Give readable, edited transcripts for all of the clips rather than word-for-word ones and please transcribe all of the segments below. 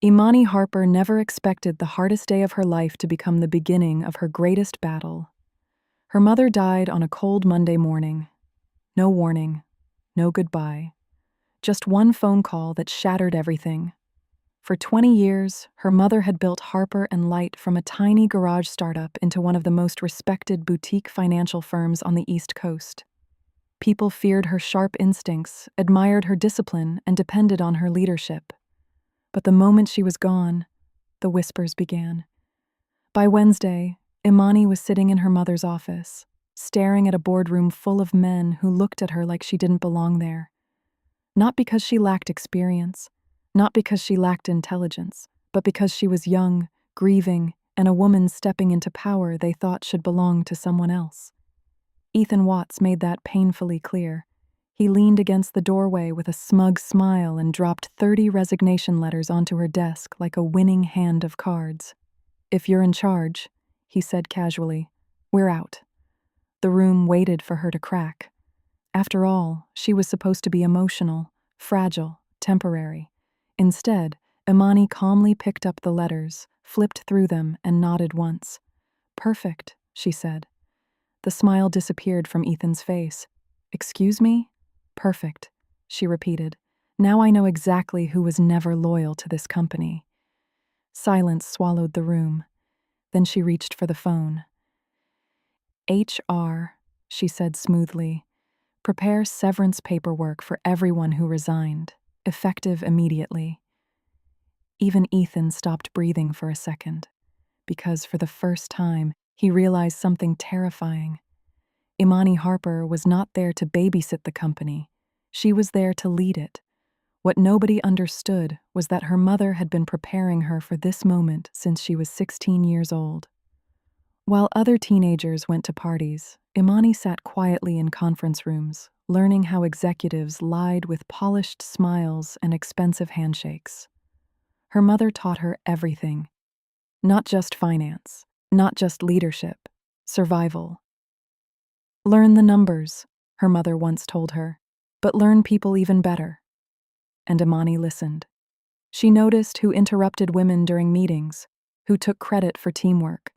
Imani Harper never expected the hardest day of her life to become the beginning of her greatest battle. Her mother died on a cold Monday morning. No warning, no goodbye. Just one phone call that shattered everything. For 20 years, her mother had built Harper and Light from a tiny garage startup into one of the most respected boutique financial firms on the East Coast. People feared her sharp instincts, admired her discipline, and depended on her leadership. But the moment she was gone, the whispers began. By Wednesday, Imani was sitting in her mother's office, staring at a boardroom full of men who looked at her like she didn't belong there. Not because she lacked experience, not because she lacked intelligence, but because she was young, grieving, and a woman stepping into power they thought should belong to someone else. Ethan Watts made that painfully clear. He leaned against the doorway with a smug smile and dropped 30 resignation letters onto her desk like a winning hand of cards. "If you're in charge," he said casually, "we're out." The room waited for her to crack. After all, she was supposed to be emotional, fragile, temporary. Instead, Imani calmly picked up the letters, flipped through them, and nodded once. "Perfect," she said. The smile disappeared from Ethan's face. "Excuse me?" "Perfect," she repeated. "Now I know exactly who was never loyal to this company." Silence swallowed the room. Then she reached for the phone. "HR," she said smoothly. "Prepare severance paperwork for everyone who resigned, effective immediately." Even Ethan stopped breathing for a second, because for the first time, he realized something terrifying. Imani Harper was not there to babysit the company. She was there to lead it. What nobody understood was that her mother had been preparing her for this moment since she was 16 years old. While other teenagers went to parties, Imani sat quietly in conference rooms, learning how executives lied with polished smiles and expensive handshakes. Her mother taught her everything. Not just finance, not just leadership, survival. "Learn the numbers," her mother once told her, "but learn people even better." And Imani listened. She noticed who interrupted women during meetings, who took credit for teamwork,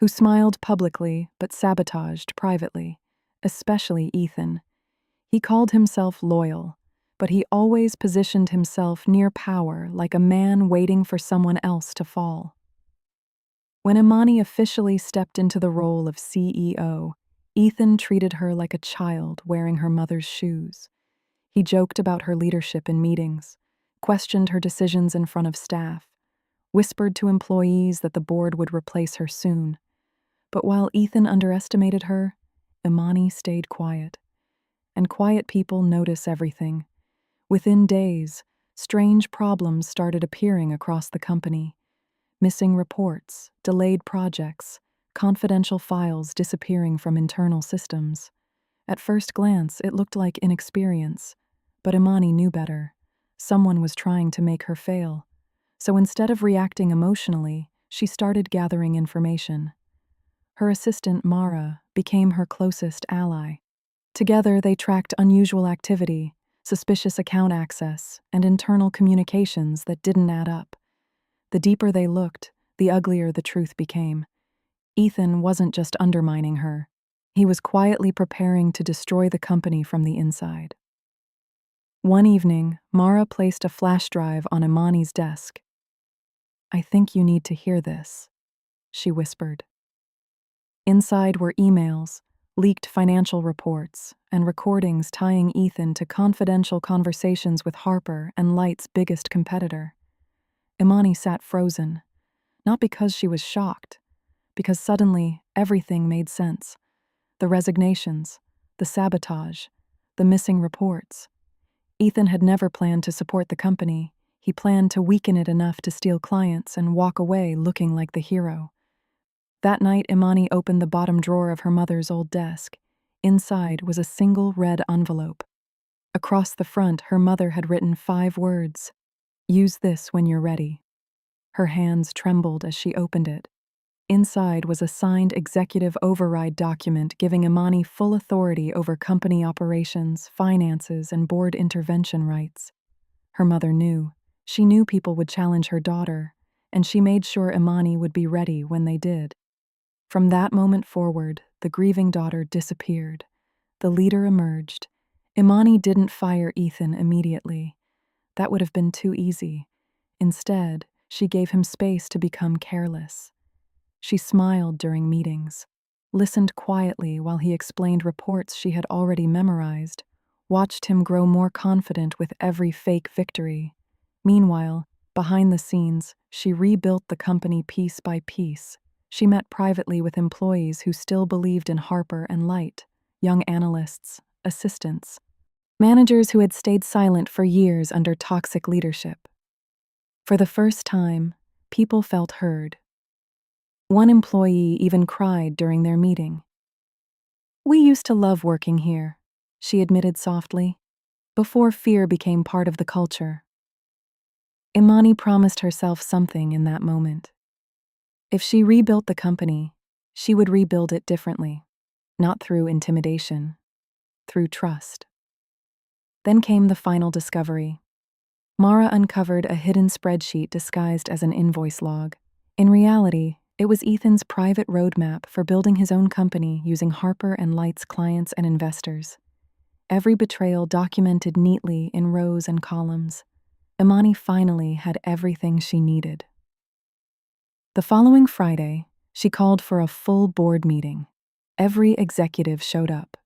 who smiled publicly but sabotaged privately, especially Ethan. He called himself loyal, but he always positioned himself near power like a man waiting for someone else to fall. When Imani officially stepped into the role of CEO, Ethan treated her like a child wearing her mother's shoes. He joked about her leadership in meetings, questioned her decisions in front of staff, whispered to employees that the board would replace her soon. But while Ethan underestimated her, Imani stayed quiet. And quiet people notice everything. Within days, strange problems started appearing across the company. Missing reports, delayed projects, confidential files disappearing from internal systems. At first glance, it looked like inexperience, but Imani knew better. Someone was trying to make her fail. So instead of reacting emotionally, she started gathering information. Her assistant, Mara, became her closest ally. Together, they tracked unusual activity, suspicious account access, and internal communications that didn't add up. The deeper they looked, the uglier the truth became. Ethan wasn't just undermining her. He was quietly preparing to destroy the company from the inside. One evening, Mara placed a flash drive on Imani's desk. "I think you need to hear this," she whispered. Inside were emails, leaked financial reports, and recordings tying Ethan to confidential conversations with Harper and Light's biggest competitor. Imani sat frozen, not because she was shocked, because suddenly everything made sense. The resignations, the sabotage, the missing reports. Ethan had never planned to support the company. He planned to weaken it enough to steal clients and walk away looking like the hero. That night, Imani opened the bottom drawer of her mother's old desk. Inside was a single red envelope. Across the front, her mother had written 5 words: "Use this when you're ready." Her hands trembled as she opened it. Inside was a signed executive override document giving Imani full authority over company operations, finances, and board intervention rights. Her mother knew. She knew people would challenge her daughter, and she made sure Imani would be ready when they did. From that moment forward, the grieving daughter disappeared. The leader emerged. Imani didn't fire Ethan immediately. That would have been too easy. Instead, she gave him space to become careless. She smiled during meetings, listened quietly while he explained reports she had already memorized, watched him grow more confident with every fake victory. Meanwhile, behind the scenes, she rebuilt the company piece by piece. She met privately with employees who still believed in Harper and Light, young analysts, assistants, managers who had stayed silent for years under toxic leadership. For the first time, people felt heard. One employee even cried during their meeting. "We used to love working here," she admitted softly, before fear became part of the culture. Imani promised herself something in that moment. If she rebuilt the company, she would rebuild it differently, not through intimidation, through trust. Then came the final discovery. Mara uncovered a hidden spreadsheet disguised as an invoice log. In reality, it was Ethan's private roadmap for building his own company using Harper and Light's clients and investors. Every betrayal documented neatly in rows and columns. Imani finally had everything she needed. The following Friday, she called for a full board meeting. Every executive showed up.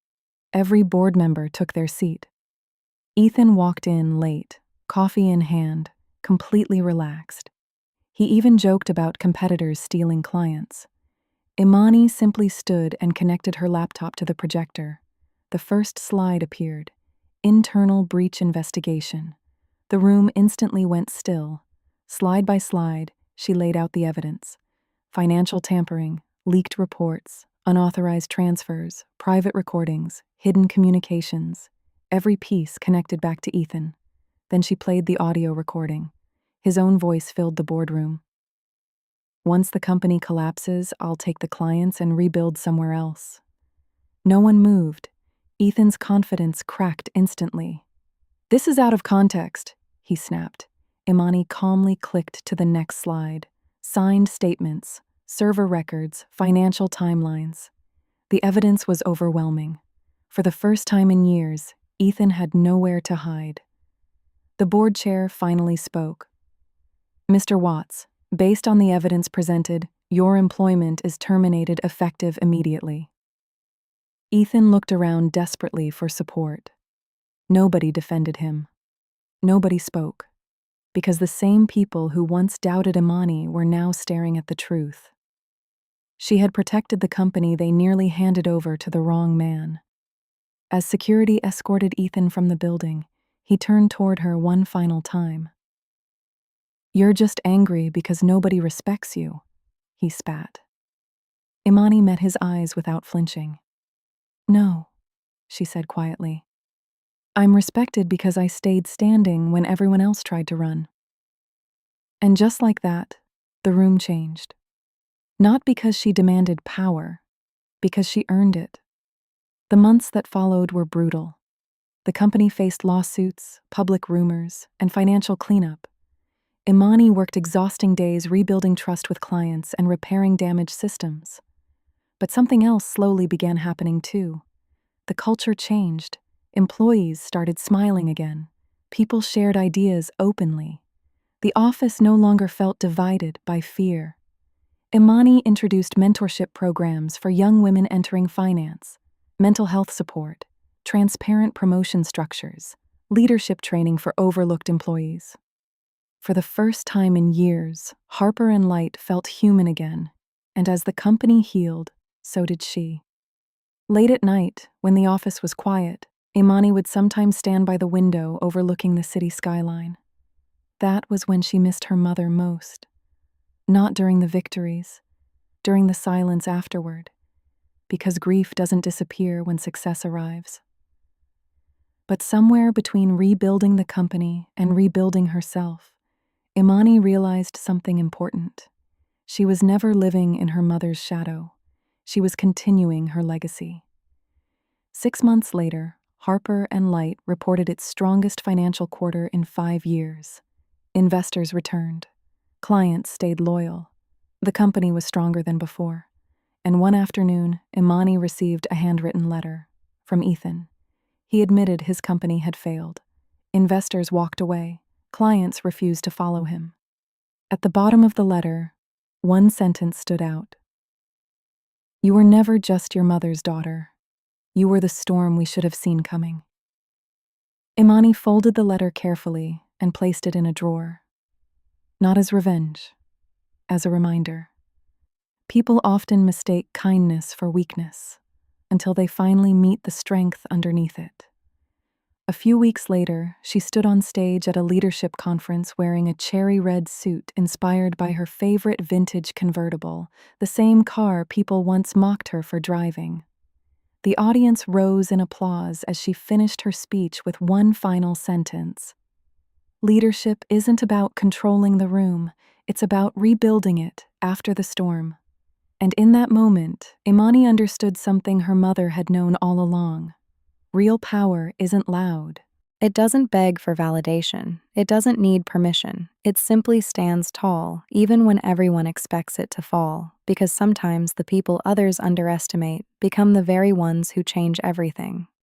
Every board member took their seat. Ethan walked in late, coffee in hand, completely relaxed. He even joked about competitors stealing clients. Imani simply stood and connected her laptop to the projector. The first slide appeared: internal breach investigation. The room instantly went still. Slide by slide, she laid out the evidence: financial tampering, leaked reports, unauthorized transfers, private recordings, hidden communications. Every piece connected back to Ethan. Then she played the audio recording. His own voice filled the boardroom. "Once the company collapses, I'll take the clients and rebuild somewhere else." No one moved. Ethan's confidence cracked instantly. "This is out of context," he snapped. Imani calmly clicked to the next slide. Signed statements, server records, financial timelines. The evidence was overwhelming. For the first time in years, Ethan had nowhere to hide. The board chair finally spoke. "Mr. Watts, based on the evidence presented, your employment is terminated effective immediately." Ethan looked around desperately for support. Nobody defended him. Nobody spoke, because the same people who once doubted Imani were now staring at the truth. She had protected the company they nearly handed over to the wrong man. As security escorted Ethan from the building, he turned toward her one final time. "You're just angry because nobody respects you," he spat. Imani met his eyes without flinching. "No," she said quietly. "I'm respected because I stayed standing when everyone else tried to run." And just like that, the room changed. Not because she demanded power, because she earned it. The months that followed were brutal. The company faced lawsuits, public rumors, and financial cleanup. Imani worked exhausting days rebuilding trust with clients and repairing damaged systems. But something else slowly began happening too. The culture changed. Employees started smiling again. People shared ideas openly. The office no longer felt divided by fear. Imani introduced mentorship programs for young women entering finance, mental health support, transparent promotion structures, leadership training for overlooked employees. For the first time in years, Harper and Light felt human again, and as the company healed, so did she. Late at night, when the office was quiet, Imani would sometimes stand by the window overlooking the city skyline. That was when she missed her mother most. Not during the victories, during the silence afterward, because grief doesn't disappear when success arrives. But somewhere between rebuilding the company and rebuilding herself, Imani realized something important. She was never living in her mother's shadow. She was continuing her legacy. 6 months later, Harper and Light reported its strongest financial quarter in 5 years. Investors returned. Clients stayed loyal. The company was stronger than before. And one afternoon, Imani received a handwritten letter from Ethan. He admitted his company had failed. Investors walked away. Clients refused to follow him. At the bottom of the letter, one sentence stood out. "You were never just your mother's daughter. You were the storm we should have seen coming." Imani folded the letter carefully and placed it in a drawer. Not as revenge, as a reminder. People often mistake kindness for weakness until they finally meet the strength underneath it. A few weeks later, she stood on stage at a leadership conference wearing a cherry red suit inspired by her favorite vintage convertible, the same car people once mocked her for driving. The audience rose in applause as she finished her speech with one final sentence. Leadership isn't about controlling the room, it's about rebuilding it after the storm. And in that moment, Imani understood something her mother had known all along. Real power isn't loud. It doesn't beg for validation. It doesn't need permission. It simply stands tall, even when everyone expects it to fall, because sometimes the people others underestimate become the very ones who change everything.